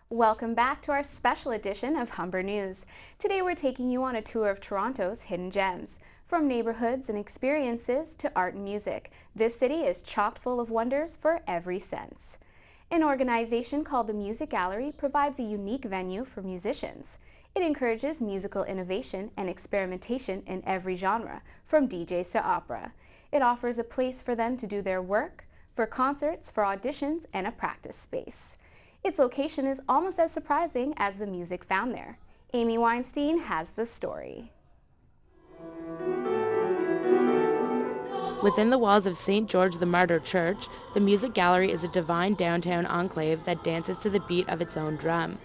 Welcome back to our special edition of Humber News. Today we're taking you on a tour of Toronto's hidden gems. From neighborhoods and experiences to art and music, this city is chock full of wonders for every sense. An organization called the Music Gallery provides a unique venue for musicians. It encourages musical innovation and experimentation in every genre, from DJs to opera. It offers a place for them to do their work, for concerts, for auditions, and a practice space. Its location is almost as surprising as the music found there. Amy Weinstein has the story. Within the walls of St. George the Martyr Church, the Music Gallery is a divine downtown enclave that dances to the beat of its own drum.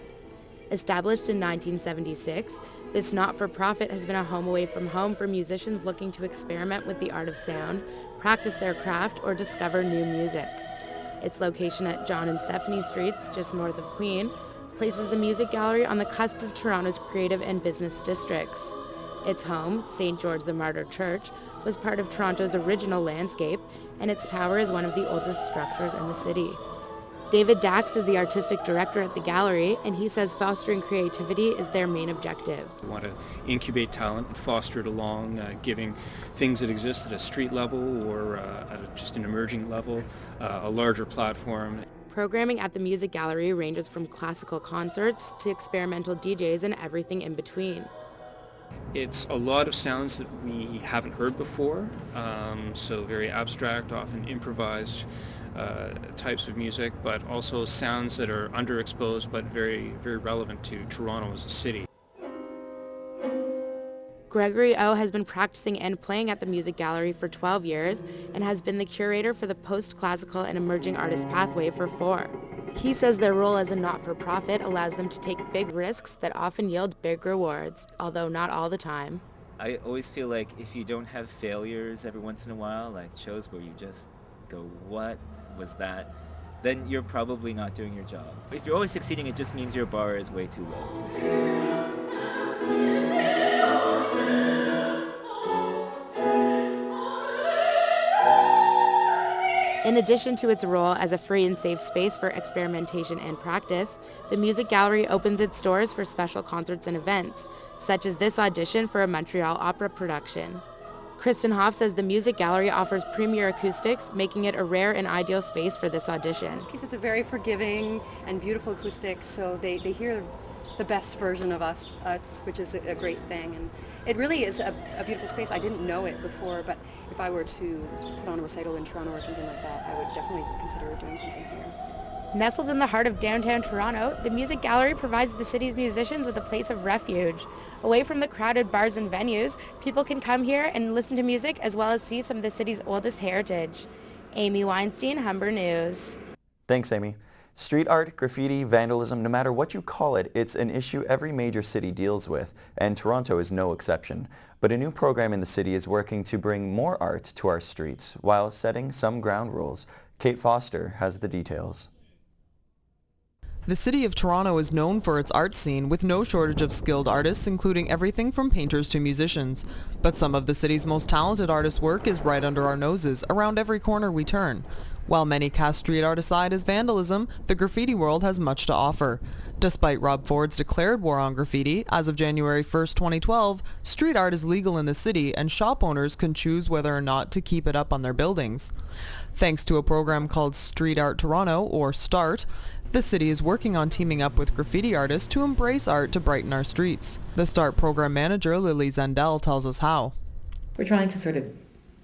Established in 1976, this not-for-profit has been a home away from home for musicians looking to experiment with the art of sound, practice their craft, or discover new music. Its location at John and Stephanie Streets, just north of Queen, places the Music Gallery on the cusp of Toronto's creative and business districts. Its home, St. George the Martyr Church, was part of Toronto's original landscape, and its tower is one of the oldest structures in the city. David Dax is the artistic director at the gallery, and he says fostering creativity is their main objective. We want to incubate talent and foster it along, giving things that exist at a street level or at just an emerging level a larger platform. Programming at the Music Gallery ranges from classical concerts to experimental DJs and everything in between. It's a lot of sounds that we haven't heard before, so very abstract, often improvised types of music, but also sounds that are underexposed but very, very relevant to Toronto as a city. Gregory O has been practicing and playing at the Music Gallery for 12 years and has been the curator for the post-classical and emerging artist pathway for 4. He says their role as a not-for-profit allows them to take big risks that often yield big rewards, although not all the time. I always feel like if you don't have failures every once in a while, like shows where you just go, what was that? Then you're probably not doing your job. If you're always succeeding, it just means your bar is way too low. In addition to its role as a free and safe space for experimentation and practice, the Music Gallery opens its doors for special concerts and events, such as this audition for a Montreal opera production. Kristen Hoff says the Music Gallery offers premier acoustics, making it a rare and ideal space for this audition. In this case, it's a very forgiving and beautiful acoustics, so they hear the best version of us, which is a great thing. And it really is a beautiful space. I didn't know it before, but if I were to put on a recital in Toronto or something like that, I would definitely consider doing something here. Nestled in the heart of downtown Toronto, the Music Gallery provides the city's musicians with a place of refuge. Away from the crowded bars and venues, people can come here and listen to music as well as see some of the city's oldest heritage. Amy Weinstein, Humber News. Thanks, Amy. Street art, graffiti, vandalism, no matter what you call it, it's an issue every major city deals with, and Toronto is no exception. But a new program in the city is working to bring more art to our streets while setting some ground rules. Kate Foster has the details. The city of Toronto is known for its art scene, with no shortage of skilled artists, including everything from painters to musicians. But some of the city's most talented artists' work is right under our noses, around every corner we turn. While many cast street art aside as vandalism, the graffiti world has much to offer. Despite Rob Ford's declared war on graffiti, as of January 1st, 2012, street art is legal in the city and shop owners can choose whether or not to keep it up on their buildings. Thanks to a program called Street Art Toronto, or START, the city is working on teaming up with graffiti artists to embrace art to brighten our streets. The START program manager, Lily Zendel, tells us how. We're trying to sort of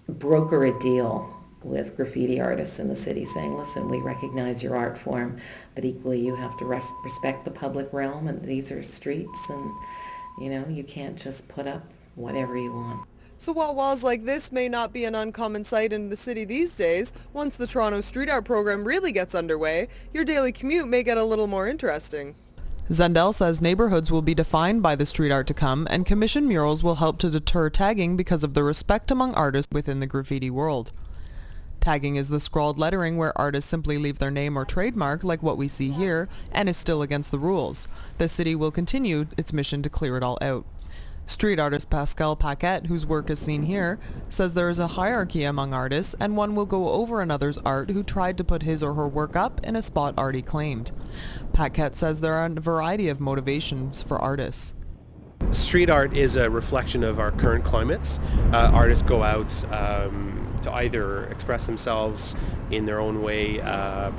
broker a deal with graffiti artists in the city, saying, listen, we recognize your art form, but equally you have to respect the public realm, and these are streets, and you can't just put up whatever you want. So while walls like this may not be an uncommon sight in the city these days, once the Toronto Street Art program really gets underway, your daily commute may get a little more interesting. Zendel says neighborhoods will be defined by the street art to come, and commissioned murals will help to deter tagging because of the respect among artists within the graffiti world. Tagging is the scrawled lettering where artists simply leave their name or trademark, like what we see here, and is still against the rules. The city will continue its mission to clear it all out. Street artist Pascal Paquette, whose work is seen here, says there is a hierarchy among artists and one will go over another's art who tried to put his or her work up in a spot already claimed. Paquette says there are a variety of motivations for artists. Street art is a reflection of our current climates. Artists go out to either express themselves in their own way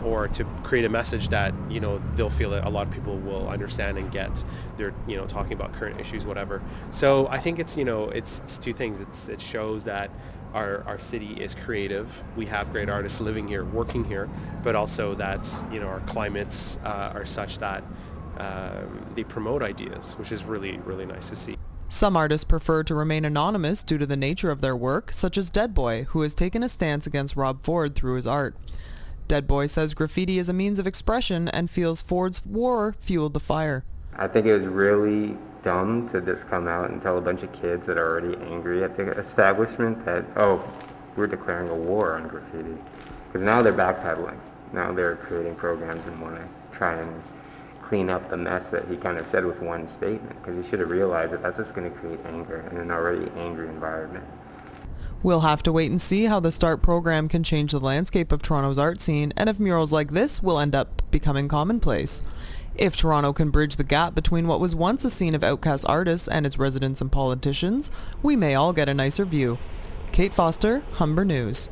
or to create a message that, you know, they'll feel that a lot of people will understand and get. They're, you know, talking about current issues, whatever. So I think it's, you know, it's two things. It shows that our city is creative. We have great artists living here, working here, but also that, you know, our climates are such that they promote ideas, which is really, really nice to see. Some artists prefer to remain anonymous due to the nature of their work, such as Dead Boy, who has taken a stance against Rob Ford through his art. Dead Boy says graffiti is a means of expression and feels Ford's war fueled the fire. I think it was really dumb to just come out and tell a bunch of kids that are already angry at the establishment that, oh, we're declaring a war on graffiti. Because now they're backpedaling. Now they're creating programs and want to try and clean up the mess that he kind of said with one statement, because he should have realized that that's just going to create anger in an already angry environment. We'll have to wait and see how the START program can change the landscape of Toronto's art scene and if murals like this will end up becoming commonplace. If Toronto can bridge the gap between what was once a scene of outcast artists and its residents and politicians, we may all get a nicer view. Kate Foster, Humber News.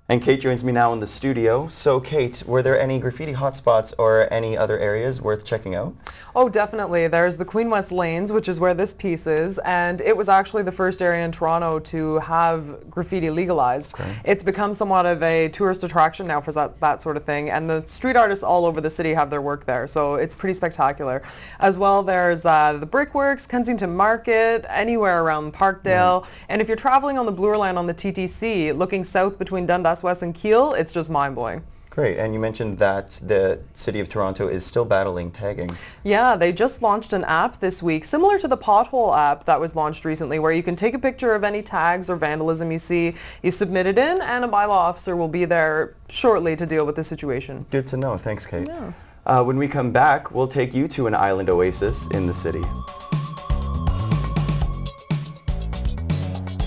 And Kate joins me now in the studio. So Kate, were there any graffiti hotspots or any other areas worth checking out? Oh, definitely. There's the Queen West Lanes, which is where this piece is, and it was actually the first area in Toronto to have graffiti legalized. Okay. It's become somewhat of a tourist attraction now for that sort of thing, and the street artists all over the city have their work there, so it's pretty spectacular. As well, there's the Brickworks, Kensington Market, anywhere around Parkdale, and if you're traveling on the Bloor Line on the TTC, looking south between Dundas West and Keele, it's just mind-blowing. Great, and you mentioned that the City of Toronto is still battling tagging. Yeah, they just launched an app this week, similar to the Pothole app that was launched recently, where you can take a picture of any tags or vandalism you see, you submit it in, and a bylaw officer will be there shortly to deal with the situation. Good to know. Thanks, Kate. Yeah. When we come back, we'll take you to an island oasis in the city.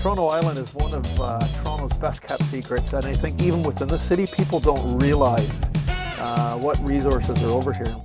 Toronto Island is one of Toronto's best kept secrets, and I think even within the city, people don't realize what resources are over here.